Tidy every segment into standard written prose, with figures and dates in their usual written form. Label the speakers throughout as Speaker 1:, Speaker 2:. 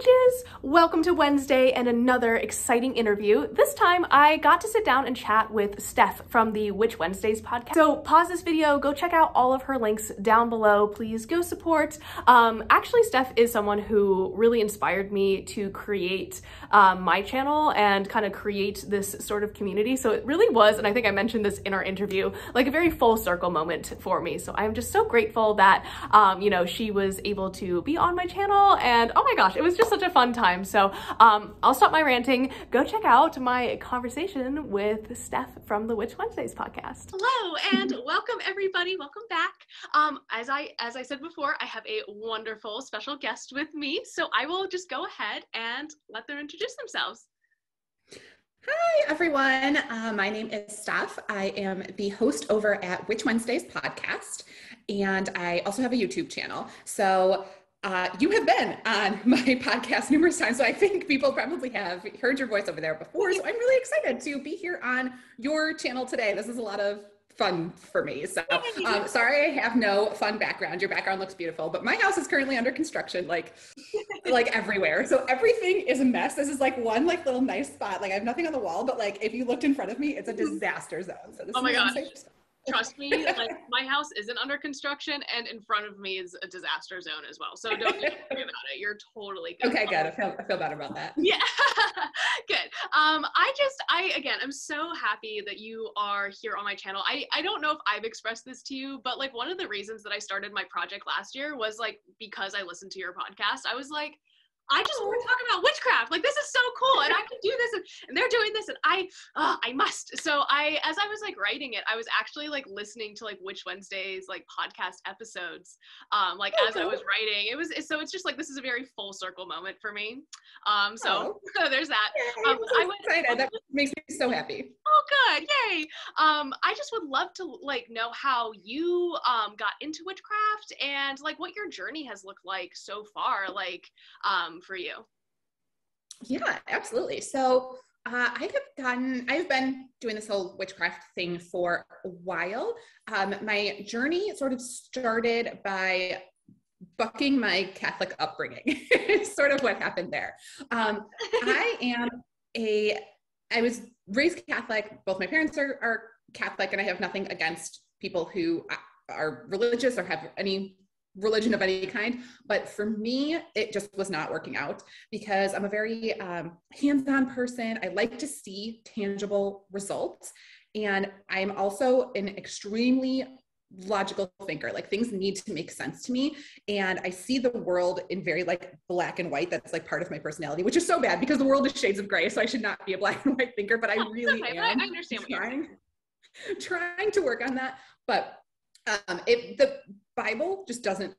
Speaker 1: witches! Welcome to Wednesday and another exciting interview. This time I got to sit down and chat with Steph from the Witch Wednesdays podcast. So pause this video, go check out all of her links down below. Please go support. Actually, Steph is someone who really inspired me to create my channel and kind of create this sort of community. So it really was, and I think I mentioned this in our interview, like a very full circle moment for me. So I'm just so grateful that, you know, she was able to be on my channel, and oh my gosh, it was just such a fun time. So I'll stop my ranting. Go check out my conversation with Steph from the Witch Wednesdays podcast. Hello and welcome everybody. Welcome back. As I said before, I have a wonderful special guest with me. So I will just go ahead and let them introduce themselves.
Speaker 2: Hi, everyone. My name is Steph. I am the host over at Witch Wednesdays podcast, and I also have a YouTube channel. So you have been on my podcast numerous times, so I think people probably have heard your voice over there before. So I'm really excited to be here on your channel today. This is a lot of fun for me. So sorry I have no fun background. Your background looks beautiful, but my house is currently under construction, like everywhere. So everything is a mess. This is like one like little nice spot. Like I have nothing on the wall, but like if you looked in front of me, it's a disaster zone. So this
Speaker 1: oh my gosh. Trust me, like my house isn't under construction and in front of me is a disaster zone as well. So don't even worry about it. You're totally good.
Speaker 2: Okay, good. I feel better about that.
Speaker 1: Yeah, good. Again, I'm so happy that you are here on my channel. I don't know if I've expressed this to you, but like one of the reasons that I started my project last year was like because I listened to your podcast. I was like, I just want to talk about witchcraft. Like, this is so cool. And I can do this and they're doing this and I must. So as I was like writing it, I was actually like listening to like Witch Wednesdays, like podcast episodes, as I was writing. So it's just like, this is a very full circle moment for me. So there's that.
Speaker 2: I'm so excited. That makes me so happy.
Speaker 1: Oh, good. Yay. I just would love to like know how you got into witchcraft and like what your journey has looked like so far, like for you.
Speaker 2: Yeah, absolutely. So I've been doing this whole witchcraft thing for a while. My journey sort of started by bucking my Catholic upbringing. It's sort of what happened there. I was raised Catholic. Both my parents are Catholic, and I have nothing against people who are religious or have any religion of any kind. But for me, it just was not working out because I'm a very hands-on person. I like to see tangible results. And I'm also an extremely logical thinker. Like things need to make sense to me. And I see the world in very like black and white. That's like part of my personality, which is so bad because the world is shades of gray. So I should not be a black and white thinker, but I really am
Speaker 1: I understand
Speaker 2: trying to work on that. But the Bible just doesn't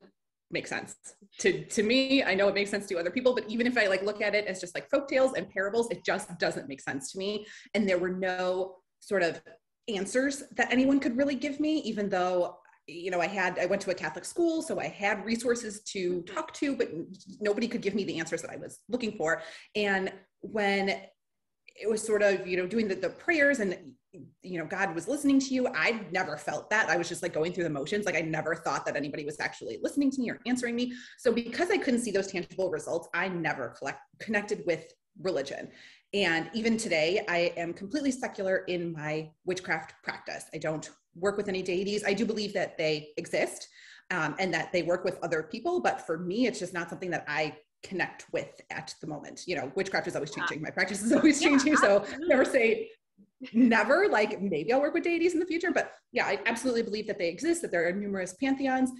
Speaker 2: make sense to me. I know it makes sense to other people, but even if I like look at it as just like folktales and parables, it just doesn't make sense to me. And there were no sort of answers that anyone could really give me, even though, you know, I went to a Catholic school, so I had resources to talk to, but nobody could give me the answers that I was looking for. And when it was sort of, you know, doing the prayers and, you know, God was listening to you, I never felt that. I was just like going through the motions. Like I never thought that anybody was actually listening to me or answering me. So because I couldn't see those tangible results, I never connected with religion. And even today, I am completely secular in my witchcraft practice. I don't work with any deities. I do believe that they exist and that they work with other people. But for me, it's just not something that I connect with at the moment. You know, witchcraft is always changing. My practice is always changing. So never say never, like maybe I'll work with deities in the future, but yeah, I absolutely believe that they exist, that there are numerous pantheons.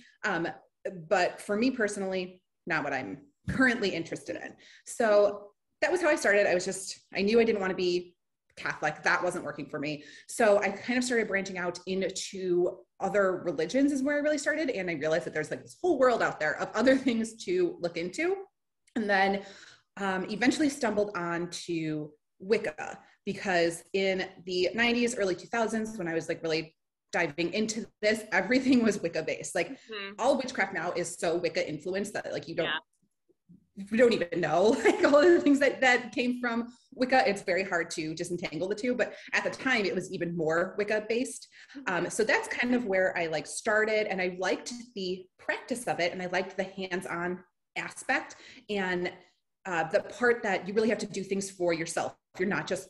Speaker 2: But for me personally, not what I'm currently interested in. So that was how I started. I knew I didn't want to be Catholic. That wasn't working for me. So I kind of started branching out into other religions is where I really started. And I realized that there's like this whole world out there of other things to look into. And then eventually stumbled onto Wicca, because in the 90s, early 2000s, when I was like really diving into this, everything was Wicca based. Like all witchcraft now is so Wicca influenced that like you don't even know like all of the things that came from Wicca. It's very hard to disentangle the two, but at the time it was even more Wicca based. So that's kind of where I like started, and I liked the practice of it, and I liked the hands-on aspect. And the part that you really have to do things for yourself. You're not just,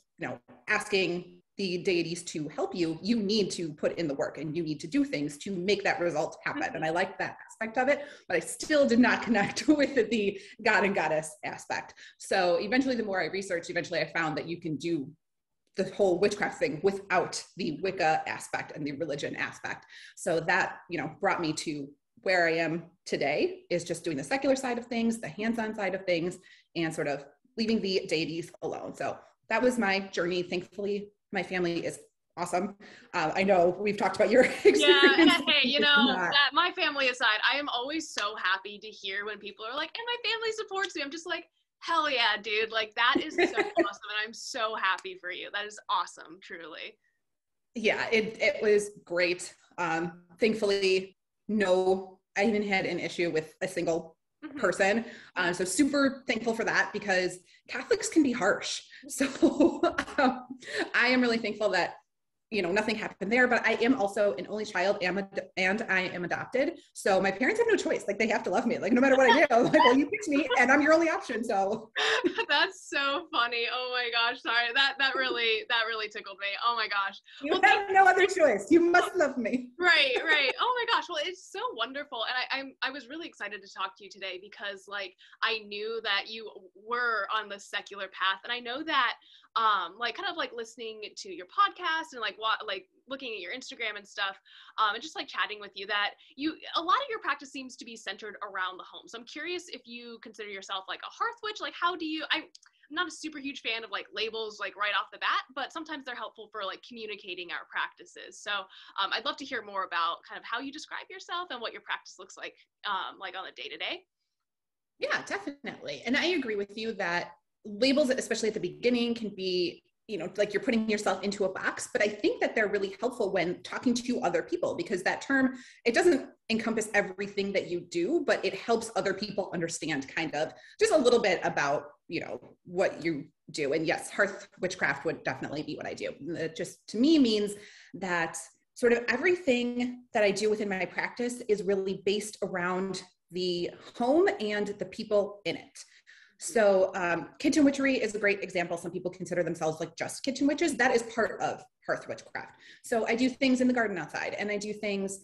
Speaker 2: asking the deities to help you. You need to put in the work and you need to do things to make that result happen. And I like that aspect of it, but I still did not connect with the god and goddess aspect. So eventually, the more I researched, I found that you can do the whole witchcraft thing without the Wicca aspect and the religion aspect. So that, brought me to where I am today, is just doing the secular side of things, the hands-on side of things, and sort of leaving the deities alone. So that was my journey. Thankfully, my family is awesome. I know we've talked about your experience.
Speaker 3: Yeah, and hey, that my family aside, I am always so happy to hear when people are like, and my family supports me. I'm just like, hell yeah, dude. Like, that is so awesome. And I'm so happy for you. That is awesome, truly.
Speaker 2: Yeah, it was great. Thankfully, no, I even had an issue with a single person. So super thankful for that, because Catholics can be harsh. So I am really thankful that, nothing happened there, but I am also an only child and I am adopted. So my parents have no choice. Like, they have to love me. Like, no matter what I do, like, well, you picked me and I'm your only option. So
Speaker 3: that's so funny. Oh my gosh. Sorry. That really tickled me. Oh my gosh.
Speaker 2: You have no other choice. You must love me.
Speaker 3: Right. Oh my gosh. Well, it's so wonderful. And I was really excited to talk to you today because, like, I knew that you were on the secular path. And I know that, kind of listening to your podcast and looking at your Instagram and stuff, and just chatting with you, that a lot of your practice seems to be centered around the home. So I'm curious if you consider yourself like a hearth witch. Like, how do you, I'm not a super huge fan of labels right off the bat, but sometimes they're helpful for communicating our practices. So I'd love to hear more about kind of how you describe yourself and what your practice looks like on a day-to-day.
Speaker 2: Yeah, definitely. And I agree with you that labels, especially at the beginning, can be, you're putting yourself into a box, but I think that they're really helpful when talking to other people, because that term, it doesn't encompass everything that you do, but it helps other people understand kind of just a little bit about, what you do. And yes, hearth witchcraft would definitely be what I do. It just, to me, means that sort of everything that I do within my practice is really based around the home and the people in it. So kitchen witchery is a great example. Some people consider themselves just kitchen witches. That is part of hearth witchcraft. So I do things in the garden outside, and I do things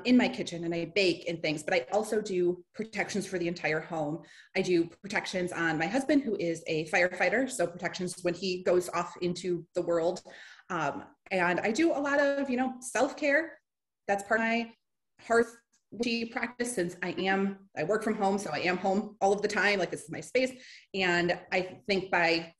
Speaker 2: in my kitchen, and I bake and things, but I also do protections for the entire home. I do protections on my husband, who is a firefighter. So protections when he goes off into the world. And I do a lot of, self-care. That's part of my hearth practice, since I work from home, so I am home all of the time. This is my space. And I think by,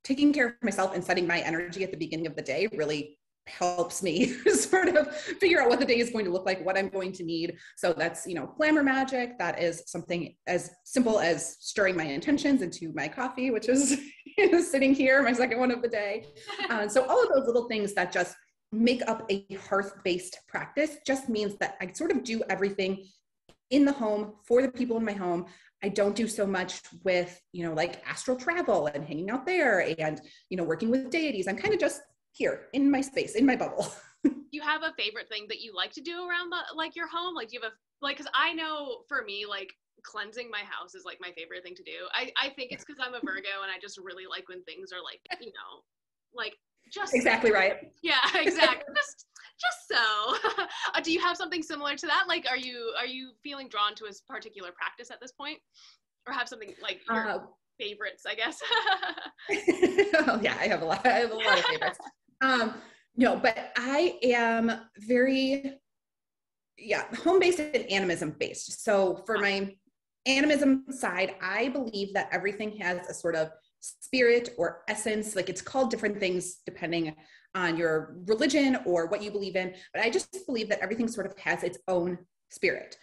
Speaker 2: taking care of myself and setting my energy at the beginning of the day really helps me sort of figure out what the day is going to look like, what I'm going to need. So that's, glamour magic. That is something as simple as stirring my intentions into my coffee, which is sitting here, my second one of the day. So all of those little things that just make up a hearth-based practice just means that I sort of do everything in the home for the people in my home. I don't do so much with, astral travel and hanging out there and, working with deities. I'm kind of just here in my space, in my bubble.
Speaker 3: Do you have a favorite thing that you like to do around your home? Do you have because I know for me, cleansing my house is my favorite thing to do. I think it's because I'm a Virgo and I just really like when things are just
Speaker 2: exactly right.
Speaker 3: Yeah, exactly. just so. Do you have something similar to that? Are you feeling drawn to a particular practice at this point, or have something your favorites, I guess?
Speaker 2: Oh, yeah, I have a lot of favorites. No, but I am very, home-based and animism-based. So for my animism side, I believe that everything has a sort of spirit or essence. it's called different things depending on your religion or what you believe in. But I just believe that everything sort of has its own spirit.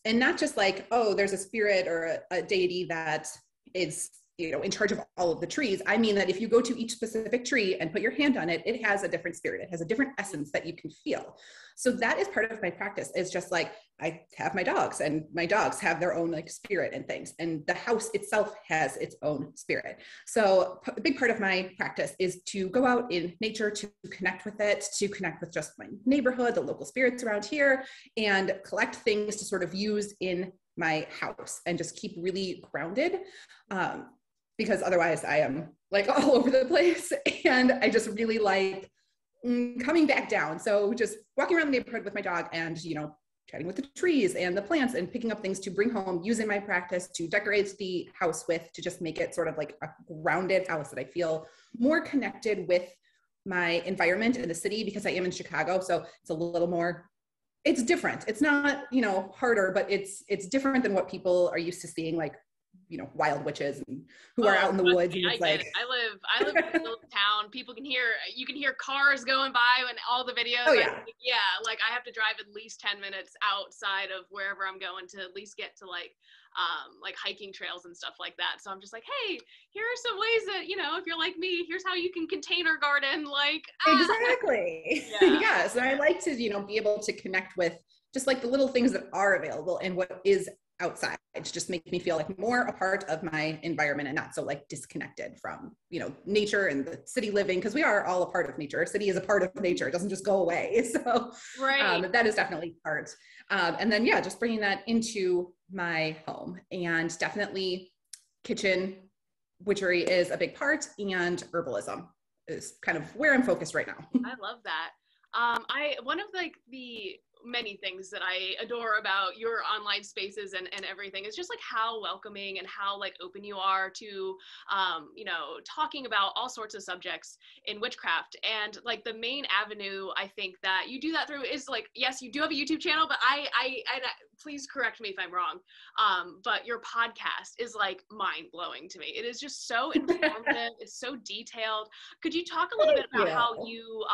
Speaker 2: And not just there's a spirit or a deity that is in charge of all of the trees. I mean that if you go to each specific tree and put your hand on it, it has a different spirit. It has a different essence that you can feel. So that is part of my practice. It's just I have my dogs, and my dogs have their own spirit and things. And the house itself has its own spirit. So a big part of my practice is to go out in nature, to connect with it, to connect with just my neighborhood, the local spirits around here, and collect things to sort of use in my house and just keep really grounded. Because otherwise I am like all over the place, and I just really like coming back down. So just walking around the neighborhood with my dog and, you know, chatting with the trees and the plants and picking up things to bring home, using my practice to decorate the house with, to just make it sort of like a grounded house that I feel more connected with my environment in the city, because I am in Chicago. So it's a little more, it's different. It's not, you know, harder, but it's different than what people are used to seeing, like, you know, wild witches and who are out in the woods. And
Speaker 3: I
Speaker 2: it's
Speaker 3: get
Speaker 2: like,
Speaker 3: it. I live in the middle of town. People can hear, you can hear cars going by and all the videos.
Speaker 2: oh yeah.
Speaker 3: Like I have to drive at least 10 minutes outside of wherever I'm going to at least get to like hiking trails and stuff like that. So I'm just like, hey, here are some ways that, you know, if you're like me, here's how you can container garden. Like,
Speaker 2: exactly.
Speaker 3: Yeah.
Speaker 2: Yeah. So I like to, you know, be able to connect with just like the little things that are available and what is outside to just make me feel like more a part of my environment and not so like disconnected from, you know, nature and the city living, because we are all a part of nature. City is a part of nature. It doesn't just go away. So that is definitely part. And then, yeah, just bringing that into my home, and definitely kitchen witchery is a big part, and herbalism is kind of where I'm focused right now.
Speaker 3: I love that. One of like the many things that I adore about your online spaces and everything is just like how welcoming and how like open you are to, you know, talking about all sorts of subjects in witchcraft. And like the main avenue I think that you do that through is like, yes, you do have a YouTube channel, but I please correct me if I'm wrong. But your podcast is like mind blowing to me. It is just so informative. It's so detailed. Could you talk a little bit about how you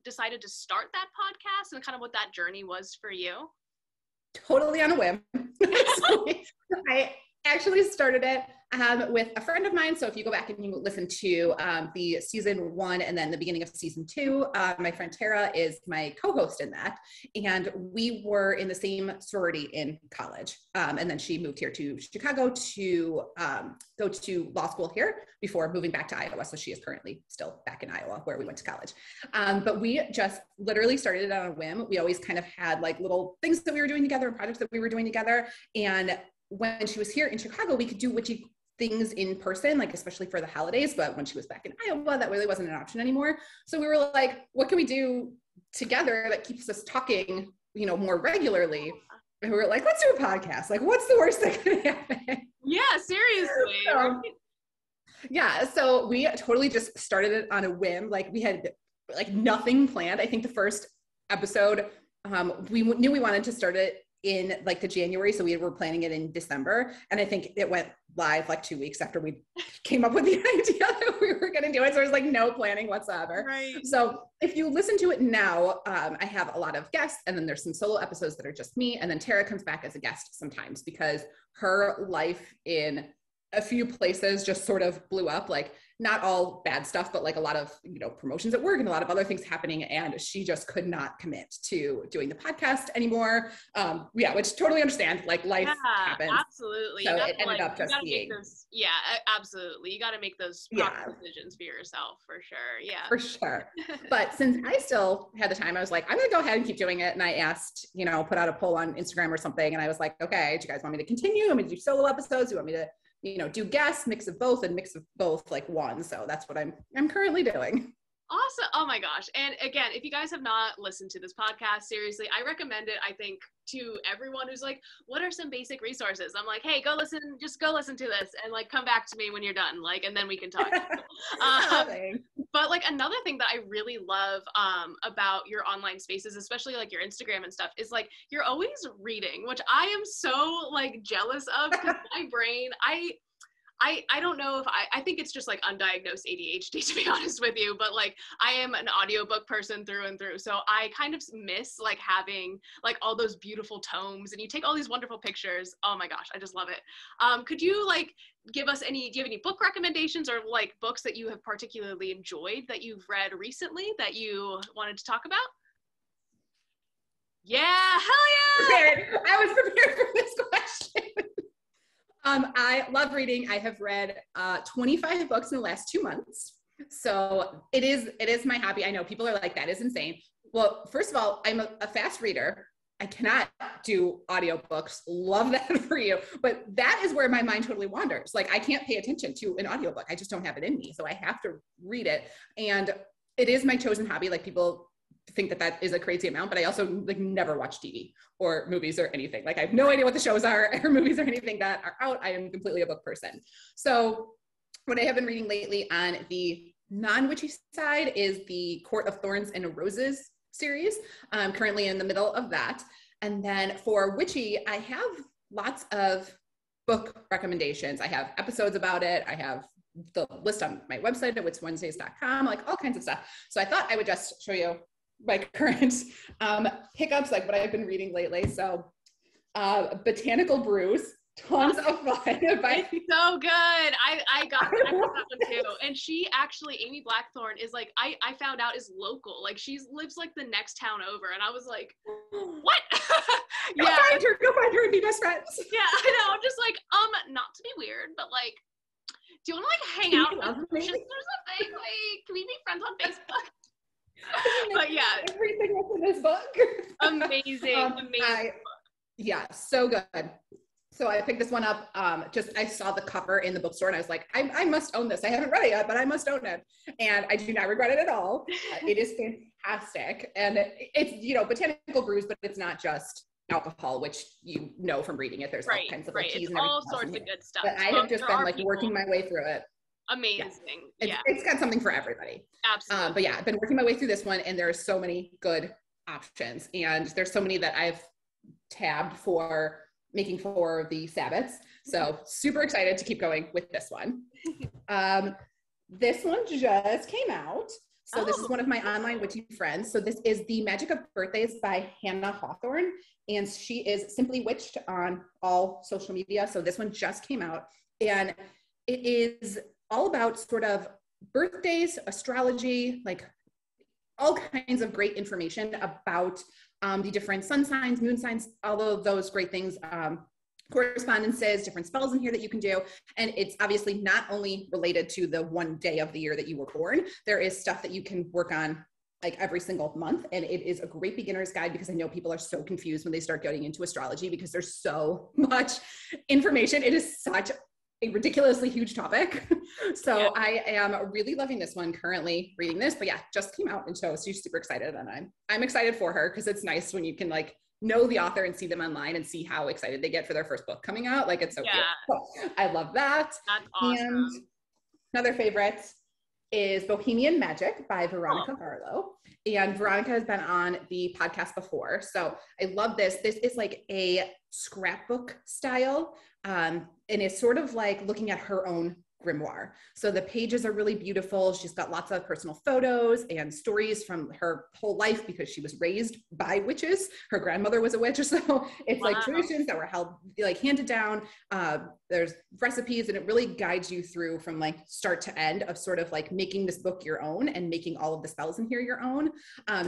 Speaker 3: decided to start that podcast and kind of what that journey was for you?
Speaker 2: Totally on a whim. So I actually started it with a friend of mine. So if you go back and you listen to the season 1 and then the beginning of season 2, my friend Tara is my co-host in that. And we were in the same sorority in college. And then she moved here to Chicago to go to law school here before moving back to Iowa. So she is currently still back in Iowa where we went to college. But we just literally started it on a whim. We always kind of had like little things that we were doing together and projects that we were doing together. And when she was here in Chicago, we could do witchy things in person, like especially for the holidays. But when she was back in Iowa, that really wasn't an option anymore. So we were like, what can we do together that keeps us talking, you know, more regularly? And we were like, let's do a podcast. Like, what's the worst that can happen?
Speaker 3: Yeah, seriously.
Speaker 2: Yeah. So we totally just started it on a whim. Like we had like nothing planned. I think the first episode, we knew we wanted to start it in like the January. So we were planning it in December. And I think it went live like 2 weeks after we came up with the idea that we were going to do it. So there was like no planning whatsoever.
Speaker 3: Right.
Speaker 2: So if you listen to it now, I have a lot of guests, and then there's some solo episodes that are just me. And then Tara comes back as a guest sometimes because her life in a few places just sort of blew up, like not all bad stuff, but like a lot of, you know, promotions at work and a lot of other things happening. And she just could not commit to doing the podcast anymore. Yeah, which totally understand, like life happens.
Speaker 3: Absolutely.
Speaker 2: So it ended up just being.
Speaker 3: Absolutely. You got to make those proper decisions for yourself, for sure. Yeah.
Speaker 2: For sure. But since I still had the time, I was like, I'm going to go ahead and keep doing it. And I asked, you know, put out a poll on Instagram or something. And I was like, okay, do you guys want me to continue? Want me to do solo episodes? Do you want me to, you know, do guests, mix of both, like one. So that's what I'm currently doing.
Speaker 3: Awesome. Oh my gosh. And again, if you guys have not listened to this podcast, seriously, I recommend it, I think, to everyone who's like, what are some basic resources? I'm like, hey, just go listen to this and like come back to me when you're done, like, and then we can talk. But like another thing that I really love about your online spaces, especially like your Instagram and stuff, is like you're always reading, which I am so like jealous of, because my brain, I don't know if I think it's just like undiagnosed ADHD, to be honest with you, but like I am an audiobook person through and through. So I kind of miss like having like all those beautiful tomes, and you take all these wonderful pictures. Oh my gosh, I just love it. Could you like do you have any book recommendations or like books that you have particularly enjoyed that you've read recently that you wanted to talk about? Yeah, hell yeah!
Speaker 2: I was prepared for this question. I love reading. I have read 25 books in the last 2 months. So it is my hobby. I know people are like, that is insane. Well, first of all, I'm a fast reader. I cannot do audiobooks. Love that for you. But that is where my mind totally wanders. Like I can't pay attention to an audiobook. I just don't have it in me. So I have to read it. And it is my chosen hobby. Like people think that that is a crazy amount, but I also like never watch TV or movies or anything. Like I have no idea what the shows are or movies or anything that are out. I am completely a book person. So what I have been reading lately on the non-witchy side is the Court of Thorns and Roses series. I'm currently in the middle of that. And then for witchy, I have lots of book recommendations. I have episodes about it. I have the list on my website at witchwednesdays.com, like all kinds of stuff. So I thought I would just show you my current hiccups, like what I've been reading lately. So Botanical Brews, tons of fun.
Speaker 3: It's so good. I got that one too. And she actually, Amy Blackthorne, is like, I found out is local. Like she lives like the next town over. And I was like, what?
Speaker 2: Go find her and be best friends.
Speaker 3: Yeah, I know. I'm just like, not to be weird, but like, do you want to like hang out with sisters or something? Like, can we be friends on Facebook? But yeah,
Speaker 2: everything that's in this book.
Speaker 3: Amazing.
Speaker 2: Yeah, so good. So I picked this one up. I saw the cover in the bookstore and I was like, I must own this. I haven't read it yet, but I must own it. And I do not regret it at all. It is fantastic. And it's, botanical brews, but it's not just alcohol, which you know from reading it. There's all kinds of teas
Speaker 3: it's
Speaker 2: and
Speaker 3: all sorts of good stuff.
Speaker 2: But I have just been like working my way through it.
Speaker 3: Amazing.
Speaker 2: It's got something for everybody.
Speaker 3: Absolutely.
Speaker 2: But yeah, I've been working my way through this one and there are so many good options. And there's so many that I've tabbed for making for the Sabbats. So super excited to keep going with this one. This one just came out. So this is one of my online witchy friends. So this is The Magic of Birthdays by Hannah Hawthorne. And she is Simply Witched on all social media. So this one just came out. And it is all about sort of birthdays, astrology, like all kinds of great information about the different sun signs, moon signs, all of those great things, correspondences, different spells in here that you can do. And it's obviously not only related to the one day of the year that you were born, there is stuff that you can work on like every single month. And it is a great beginner's guide because I know people are so confused when they start getting into astrology because there's so much information. It is such a ridiculously huge topic. So I am really loving this one, currently reading this, but yeah, just came out and so she's super excited and I'm excited for her because it's nice when you can like know the author and see them online and see how excited they get for their first book coming out. Like it's so cute. So I love that.
Speaker 3: That's awesome.
Speaker 2: And another favorite is Bohemian Magic by Veronica Barlow. And Veronica has been on the podcast before. So I love this. This is like a scrapbook style. And it's sort of like looking at her own grimoire. So the pages are really beautiful. She's got lots of personal photos and stories from her whole life because she was raised by witches. Her grandmother was a witch. So it's like traditions that were held, like handed down. There's recipes and it really guides you through from like start to end of sort of like making this book your own and making all of the spells in here your own.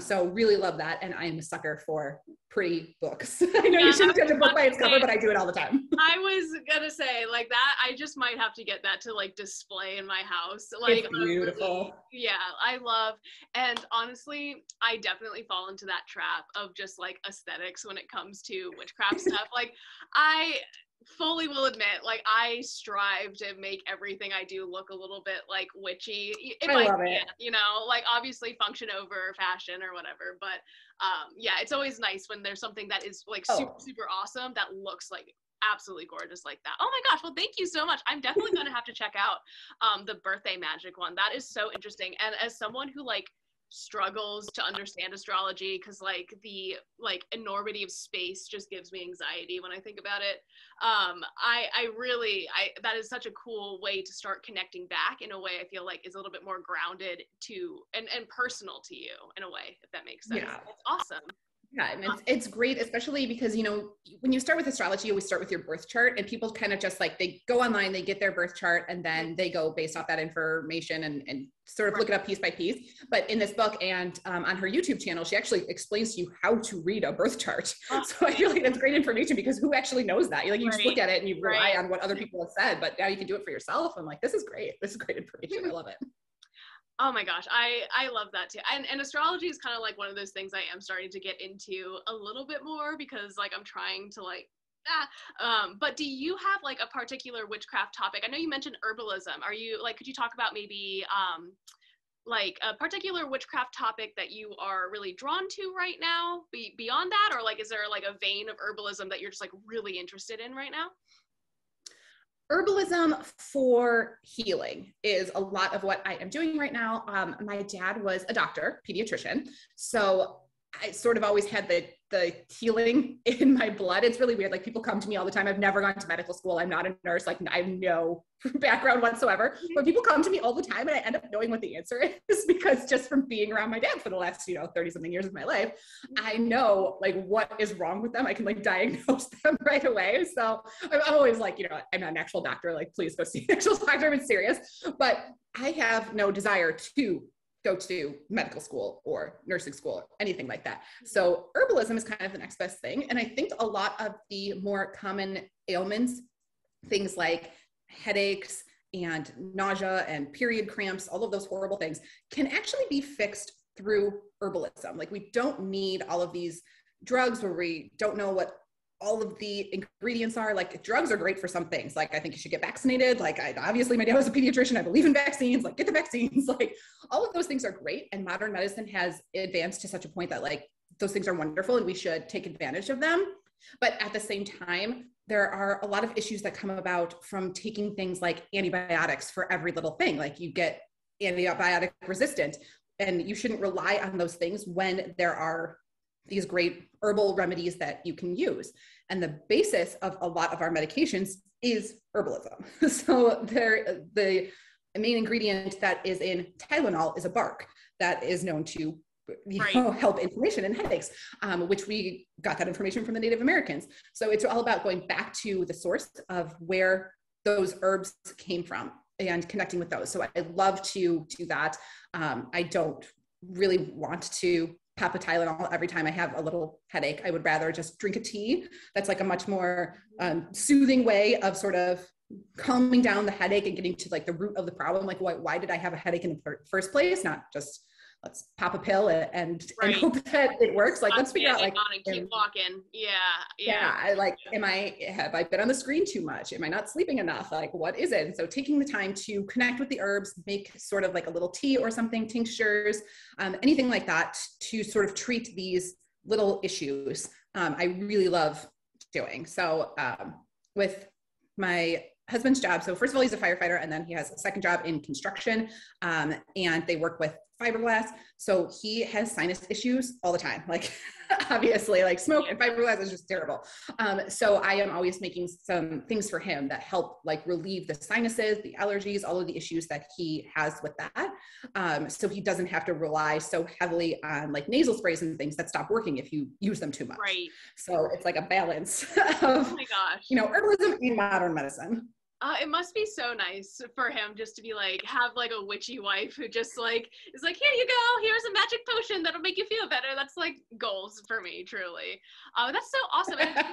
Speaker 2: So really love that. And I am a sucker for pretty books. I know you shouldn't judge a book by its cover, but I do it all the time.
Speaker 3: I was gonna say like that. I just might have to get that to like display in my house. Like
Speaker 2: it's beautiful.
Speaker 3: I love, and honestly, I definitely fall into that trap of just like aesthetics when it comes to witchcraft stuff. Like I fully will admit, like I strive to make everything I do look a little bit like witchy. If I love it. Like obviously function over fashion or whatever, but it's always nice when there's something that is like super awesome that looks like absolutely gorgeous like that. Oh my gosh, well thank you so much. I'm definitely gonna have to check out the birthday magic one. That is so interesting. And as someone who like struggles to understand astrology because like the like enormity of space just gives me anxiety when I think about it, I really that is such a cool way to start connecting back in a way I feel like is a little bit more grounded to and personal to you in a way, if that makes sense. It's awesome.
Speaker 2: Yeah, and it's great, especially because, when you start with astrology, you always start with your birth chart and people kind of just like, they go online, they get their birth chart and then they go based off that information and sort of look it up piece by piece. But in this book and on her YouTube channel, she actually explains to you how to read a birth chart. So I feel like that's great information because who actually knows that? You just look at it and you rely on what other people have said, but now you can do it for yourself. I'm like, this is great. This is great information. I love it.
Speaker 3: Oh my gosh, I love that too. And astrology is kind of like one of those things I am starting to get into a little bit more because like I'm trying to like but do you have like a particular witchcraft topic? I know you mentioned herbalism. Are you like, could you talk about maybe like a particular witchcraft topic that you are really drawn to right now beyond that? Or like, is there like a vein of herbalism that you're just like really interested in right now?
Speaker 2: Herbalism for healing is a lot of what I am doing right now. My dad was a doctor, pediatrician. So I sort of always had the healing in my blood. It's really weird. Like people come to me all the time. I've never gone to medical school. I'm not a nurse. Like I have no background whatsoever, but people come to me all the time and I end up knowing what the answer is because just from being around my dad for the last, 30 something years of my life, I know like what is wrong with them. I can like diagnose them right away. So I'm always like, I'm not an actual doctor. Like please go see an actual doctor if it's serious, but I have no desire to go to medical school or nursing school or anything like that. So herbalism is kind of the next best thing. And I think a lot of the more common ailments, things like headaches and nausea and period cramps, all of those horrible things can actually be fixed through herbalism. Like we don't need all of these drugs where we don't know what all of the ingredients are. Like drugs are great for some things. Like I think you should get vaccinated. Like obviously my dad was a pediatrician. I believe in vaccines, like get the vaccines. Like all of those things are great. And modern medicine has advanced to such a point that like those things are wonderful and we should take advantage of them. But at the same time, there are a lot of issues that come about from taking things like antibiotics for every little thing. Like you get antibiotic resistant and you shouldn't rely on those things when there are these great herbal remedies that you can use. And the basis of a lot of our medications is herbalism. So the main ingredient that is in Tylenol is a bark that is known to help inflammation and headaches, which we got that information from the Native Americans. So it's all about going back to the source of where those herbs came from and connecting with those. So I love to do that. I don't really want to pop a Tylenol every time I have a little headache. I would rather just drink a tea. That's like a much more soothing way of sort of calming down the headache and getting to like the root of the problem. Like why did I have a headache in the first place? Not just let's pop a pill and hope that it works. Like let's figure out like
Speaker 3: keep walking.
Speaker 2: Have I been on the screen too much? Am I not sleeping enough? Like what is it? And so taking the time to connect with the herbs, make sort of like a little tea or something, tinctures, anything like that to sort of treat these little issues. I really love doing. So with my husband's job. So first of all, he's a firefighter and then he has a second job in construction and they work with fiberglass. So he has sinus issues all the time. Like obviously like smoke and fiberglass is just terrible. So I am always making some things for him that help like relieve the sinuses, the allergies, all of the issues that he has with that. So he doesn't have to rely so heavily on like nasal sprays and things that stop working if you use them too much.
Speaker 3: Right.
Speaker 2: So it's like a balance of,
Speaker 3: oh my gosh,
Speaker 2: herbalism and modern medicine.
Speaker 3: It must be so nice for him just to be like, have like a witchy wife who just like, is like, here you go, here's a magic potion that'll make you feel better. That's like goals for me, truly. That's so awesome. And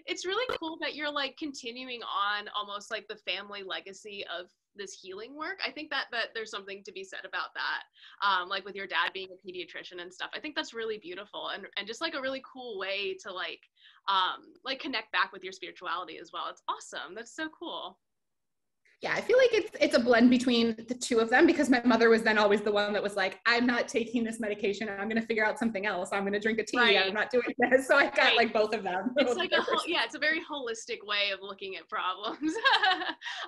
Speaker 3: it's really cool that you're like continuing on almost like the family legacy of this healing work. I think that there's something to be said about that. Like with your dad being a pediatrician and stuff. I think that's really beautiful and just like a really cool way to like connect back with your spirituality as well. It's awesome. That's so cool.
Speaker 2: Yeah, I feel like it's a blend between the two of them because my mother was then always the one that was like, I'm not taking this medication. I'm going to figure out something else. I'm going to drink a tea. Right. I'm not doing this. So I got like both of them.
Speaker 3: It's like it's a very holistic way of looking at problems.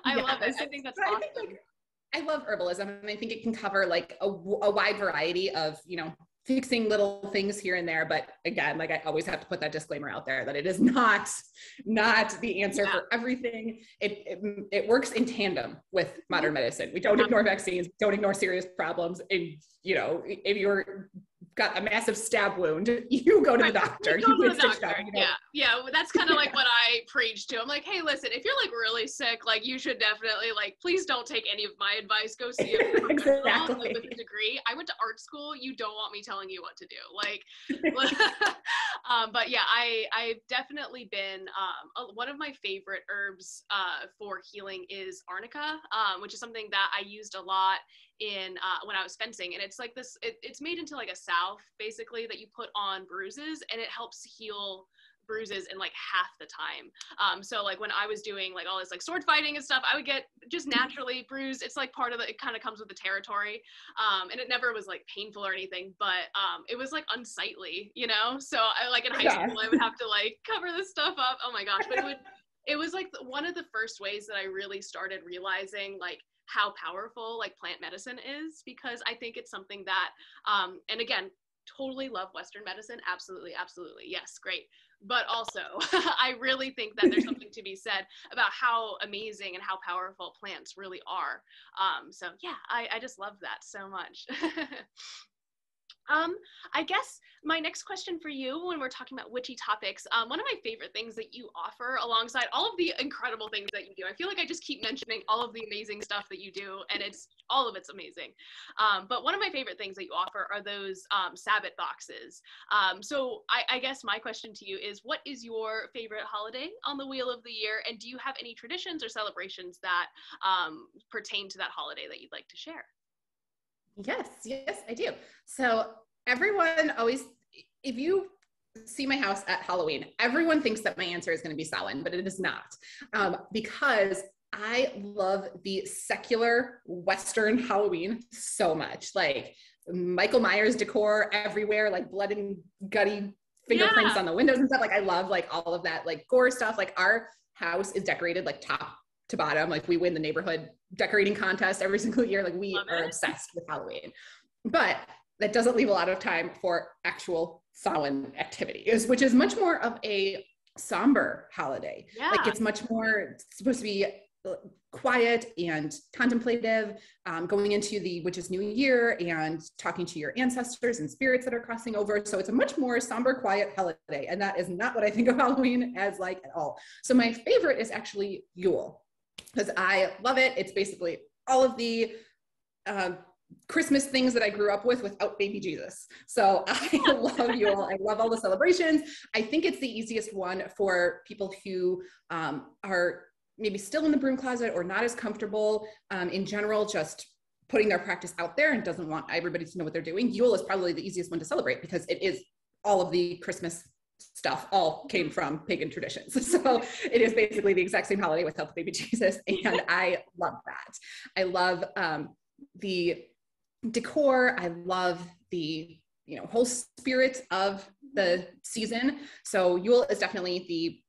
Speaker 3: I love it. I think that's awesome.
Speaker 2: I love herbalism and I think it can cover like a wide variety of, fixing little things here and there. But again, like I always have to put that disclaimer out there that it is not the answer for everything. It works in tandem with modern medicine. We don't ignore vaccines, don't ignore serious problems. And, if you're got a massive stab wound, you go to the doctor.
Speaker 3: Yeah. That's kind of like what I preach to. I'm like, hey, listen, if you're like really sick, like you should definitely like, please don't take any of my advice. Go see a professional with a degree. I went to art school. You don't want me telling you what to do. Like, but yeah, I've definitely been, one of my favorite herbs for healing is arnica, which is something that I used a lot in when I was fencing, and it's like this, it's made into like a salve basically that you put on bruises, and it helps heal bruises in like half the time. So like when I was doing like all this like sword fighting and stuff, I would get just naturally bruised. It's like part of it kind of comes with the territory. And it never was like painful or anything, but it was like unsightly, you know? So I like in high school, I would have to like cover this stuff up. Oh my gosh. But it was like one of the first ways that I really started realizing like how powerful like plant medicine is, because I think it's something that, and again, totally love Western medicine. Absolutely. Absolutely. Yes. Great. But also I really think that there's something to be said about how amazing and how powerful plants really are. So yeah, I just love that so much. I guess my next question for you, when we're talking about witchy topics, one of my favorite things that you offer alongside all of the incredible things that you do, I feel like I just keep mentioning all of the amazing stuff that you do, and all of it's amazing. But one of my favorite things that you offer are those Sabbath boxes. So I guess my question to you is, what is your favorite holiday on the wheel of the year? And do you have any traditions or celebrations that pertain to that holiday that you'd like to share?
Speaker 2: Yes, I do. So everyone always, if you see my house at Halloween, everyone thinks that my answer is going to be Samhain, but it is not, because I love the secular Western Halloween so much. Like Michael Myers decor everywhere, like blood and gutty fingerprints on the windows and stuff. Like I love like all of that, like gore stuff. Like our house is decorated like top to bottom. Like we win the neighborhood decorating contest every single year. Like we are obsessed with Halloween, but that doesn't leave a lot of time for actual Samhain activities, which is much more of a somber holiday. Like it's much more supposed to be quiet and contemplative, going into the witch's new year and talking to your ancestors and spirits that are crossing over. So it's a much more somber, quiet holiday. And that is not what I think of Halloween as like at all. So my favorite is actually Yule, because I love it. It's basically all of the Christmas things that I grew up with without baby Jesus. So I love Yule. I love all the celebrations. I think it's the easiest one for people who are maybe still in the broom closet or not as comfortable in general, just putting their practice out there and doesn't want everybody to know what they're doing. Yule is probably the easiest one to celebrate because it is all of the Christmas stuff all came from pagan traditions. So it is basically the exact same holiday without the baby Jesus. And I love that. I love the decor. I love the, whole spirit of the season. So Yule is definitely the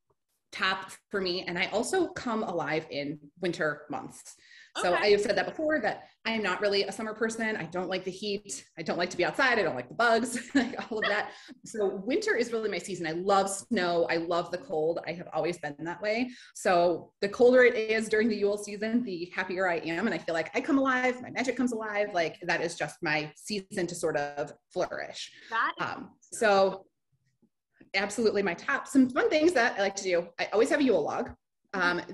Speaker 2: top for me. And I also come alive in winter months. So I have said that before, that I am not really a summer person. I don't like the heat. I don't like to be outside. I don't like the bugs, like all of that. So winter is really my season. I love snow. I love the cold. I have always been that way. So the colder it is during the Yule season, the happier I am. And I feel like I come alive. My magic comes alive. Like that is just my season to sort of flourish. So absolutely my top. Some fun things that I like to do. I always have a Yule log.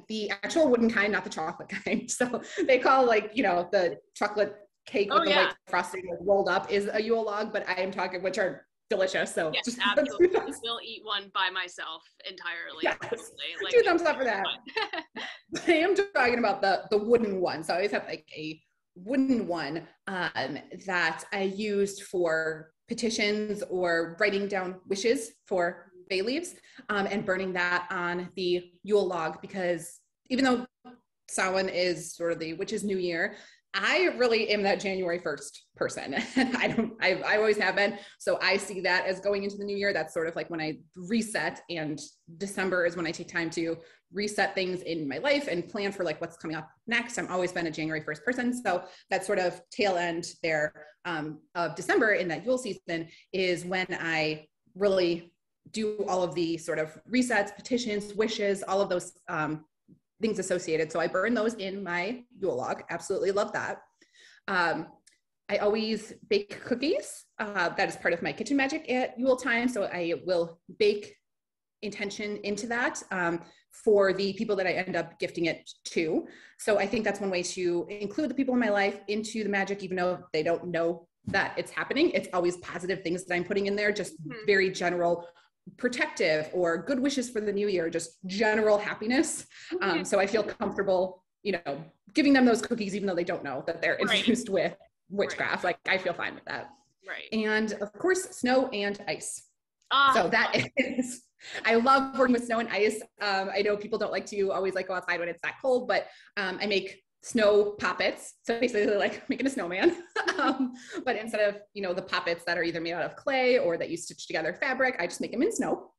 Speaker 2: The actual wooden kind, not the chocolate kind. So they call the chocolate cake with the white frosting rolled up is a Yule log, but I am talking, which are delicious. So
Speaker 3: yes, absolutely. I will eat one by myself entirely.
Speaker 2: Yes. Like, 2 thumbs up for that. I am talking about the wooden one. So I always have like a wooden one that I used for petitions or writing down wishes for bay leaves, and burning that on the Yule log, because even though Samhain is sort of the witch's new year, I really am that January 1st person. And I always have been. So I see that as going into the new year. That's sort of like when I reset, and December is when I take time to reset things in my life and plan for like what's coming up next. I've always been a January 1st person. So that sort of tail end there of December in that Yule season is when I really do all of the sort of resets, petitions, wishes, all of those things associated. So I burn those in my Yule log. Absolutely love that. I always bake cookies. That is part of my kitchen magic at Yule time. So I will bake intention into that for the people that I end up gifting it to. So I think that's one way to include the people in my life into the magic, even though they don't know that it's happening. It's always positive things that I'm putting in there, just very general protective or good wishes for the new year, just general happiness. So I feel comfortable you know, giving them those cookies, even though they don't know that they're
Speaker 3: Right.
Speaker 2: infused with witchcraft. Like, I feel fine with that.
Speaker 3: Right.
Speaker 2: And of course, snow and ice.
Speaker 3: Ah,
Speaker 2: So that is, I love working with snow and ice. I know people don't like to always like go outside when it's that cold, but I make snow poppets. So basically like making a snowman. But instead of, you know, the poppets that are either made out of clay or that you stitch together fabric, I just make them in snow.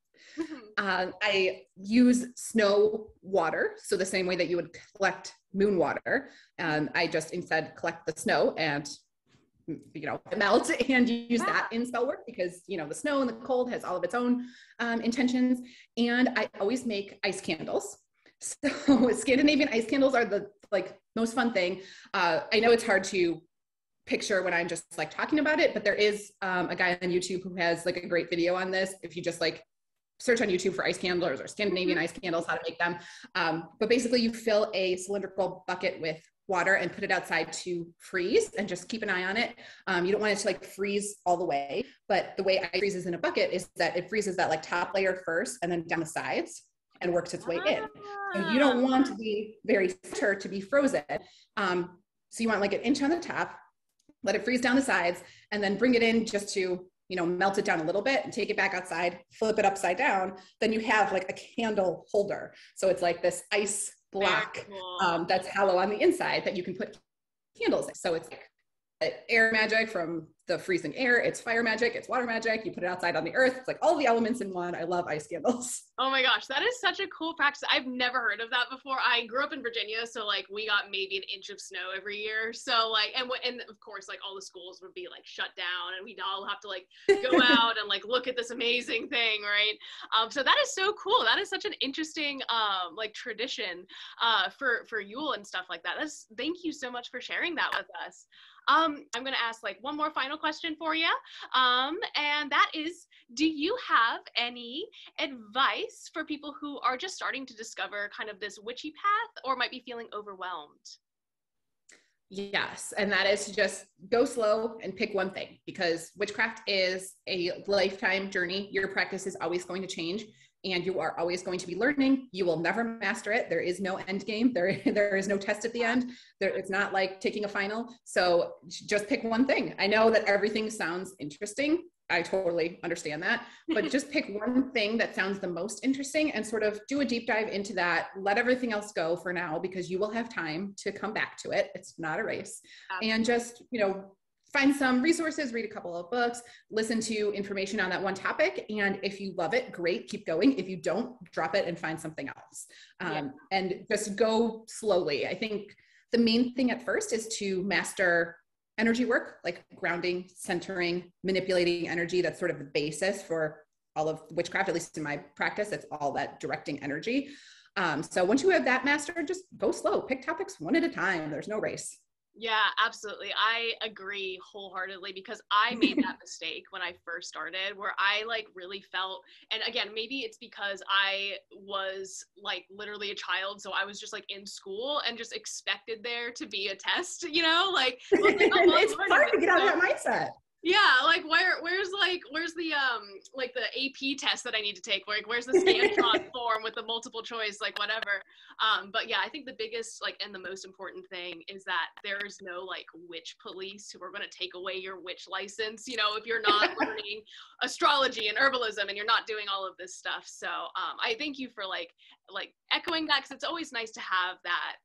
Speaker 2: I use snow water. So the same way that you would collect moon water, I just instead collect the snow and, you know, melt and use that in spell work, because, you know, the snow and the cold has all of its own intentions. And I always make ice candles. So Scandinavian ice candles are the like most fun thing. I know it's hard to picture when I'm just like talking about it, but there is a guy on YouTube who has like a great video on this. If you just like search on YouTube for ice candles or Scandinavian ice candles, how to make them. But basically you fill a cylindrical bucket with water and put it outside to freeze, and just keep an eye on it. You don't want it to like freeze all the way, but the way ice freezes in a bucket is that it freezes that like top layer first and then down the sides and works its way in. So you don't want to be very center to be frozen. So you want like an inch on the top, let it freeze down the sides, and then bring it in just to, you know, melt it down a little bit and take it back outside, flip it upside down. Then you have like a candle holder. So it's like this ice block that's hollow on the inside that you can put candles in. So it's like air magic from the freezing air. It's fire magic. It's water magic. You put it outside on the earth. It's like all the elements in one. I love ice candles.
Speaker 3: Oh my gosh, that is such a cool practice. I've never heard of that before. I grew up in Virginia, so like we got maybe an inch of snow every year. So like, and of course, like all the schools would be like shut down, and we'd all have to like go out and like look at this amazing thing, right? So that is so cool. That is such an interesting like tradition for Yule and stuff like that. Thank you so much for sharing that with us. I'm going to ask like one more final question for you. And that is, do you have any advice for people who are just starting to discover kind of this witchy path or might be feeling overwhelmed?
Speaker 2: Yes. And that is to just go slow and pick one thing, because witchcraft is a lifetime journey. Your practice is always going to change, and you are always going to be learning. You will never master it. There is no end game. There is no test at the end. It's not like taking a final. So just pick one thing. I know that everything sounds interesting. I totally understand that, but just pick one thing that sounds the most interesting and sort of do a deep dive into that. Let everything else go for now, because you will have time to come back to it. It's not a race. Absolutely. And just, you know, find some resources, read a couple of books, listen to information on that one topic. And if you love it, great, keep going. If you don't, drop it and find something else. And just go slowly. I think the main thing at first is to master energy work, like grounding, centering, manipulating energy. That's sort of the basis for all of witchcraft, at least in my practice. It's all that directing energy. So once you have that mastered, just go slow, pick topics one at a time. There's no race.
Speaker 3: Yeah, absolutely. I agree wholeheartedly, because I made that mistake when I first started, where I like really felt, and again, maybe it's because I was like literally a child. So I was just like in school and just expected there to be a test, you know, like,
Speaker 2: it's hard to get out of that mindset.
Speaker 3: Yeah, like where's the like the AP test that I need to take? Like where's the Scantron form with the multiple choice, like whatever. But yeah, I think the biggest like and the most important thing is that there's no like witch police who are going to take away your witch license, you know, if you're not learning astrology and herbalism and you're not doing all of this stuff. So I thank you for like echoing that, because it's always nice to have that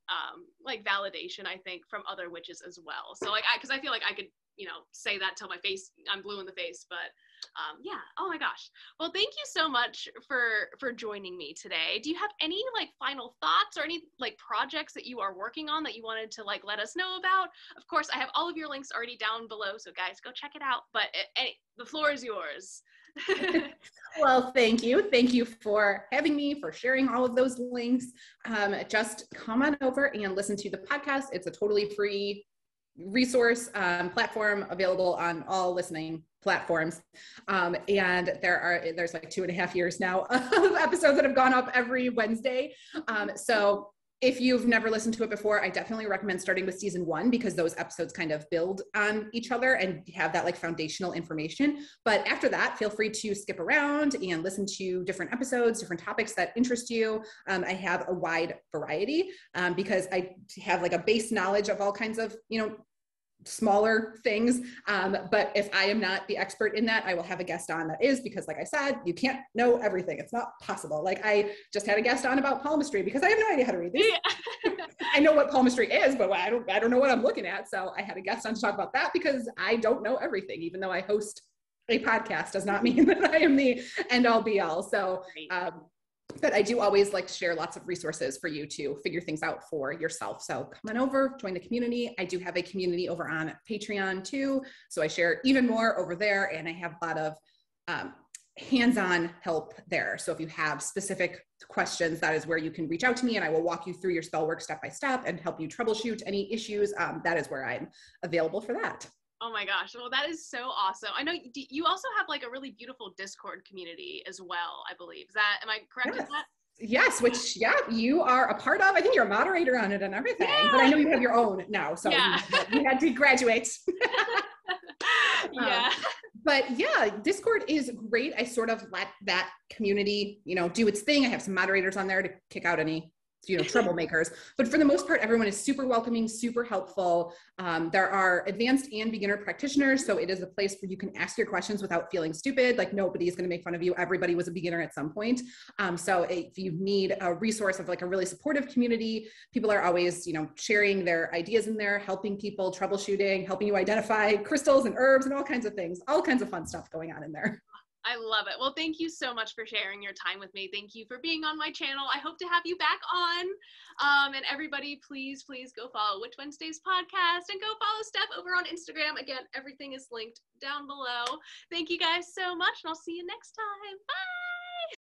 Speaker 3: like validation, I think, from other witches as well. So like because I feel like I could, you know, say that till my face, I'm blue in the face, but yeah, oh my gosh. Well, thank you so much for joining me today. Do you have any like final thoughts or any like projects that you are working on that you wanted to like let us know about? Of course, I have all of your links already down below, so guys, go check it out, but the floor is yours.
Speaker 2: Well, thank you. Thank you for having me, for sharing all of those links. Just come on over and listen to the podcast. It's a totally free resource platform available on all listening platforms. And there's like 2.5 years now of episodes that have gone up every Wednesday. So if you've never listened to it before, I definitely recommend starting with season 1 because those episodes kind of build on each other and have that like foundational information. But after that, feel free to skip around and listen to different episodes, different topics that interest you. I have a wide variety because I have like a base knowledge of all kinds of, smaller things. But if I am not the expert in that, I will have a guest on that is, because like I said, you can't know everything. It's not possible. Like I just had a guest on about palmistry because I have no idea how to read these. Yeah. I know what palmistry is, but I don't know what I'm looking at. So I had a guest on to talk about that because I don't know everything, even though I host a podcast does not mean that I am the end all be all. So, but I do always like to share lots of resources for you to figure things out for yourself. So come on over, join the community. I do have a community over on Patreon too. So I share even more over there, and I have a lot of hands-on help there. So if you have specific questions, that is where you can reach out to me and I will walk you through your spell work step by step and help you troubleshoot any issues. That is where I'm available for that.
Speaker 3: Oh my gosh. Well, that is so awesome. I know you also have like a really beautiful Discord community as well, I believe. Am I correct in that?
Speaker 2: Yes, which, you are a part of. I think you're a moderator on it and everything, but I know you have your own now. So you had to graduate.
Speaker 3: Yeah.
Speaker 2: But yeah, Discord is great. I sort of let that community, do its thing. I have some moderators on there to kick out any troublemakers, but for the most part, everyone is super welcoming, super helpful. There are advanced and beginner practitioners. So it is a place where you can ask your questions without feeling stupid. Like nobody is going to make fun of you. Everybody was a beginner at some point. So if you need a resource of like a really supportive community, people are always, sharing their ideas in there, helping people, troubleshooting, helping you identify crystals and herbs and all kinds of things, all kinds of fun stuff going on in there.
Speaker 3: I love it. Well, thank you so much for sharing your time with me. Thank you for being on my channel. I hope to have you back on. And everybody, please go follow Witch Wednesdays podcast and go follow Steph over on Instagram. Again, everything is linked down below. Thank you guys so much, and I'll see you next time. Bye.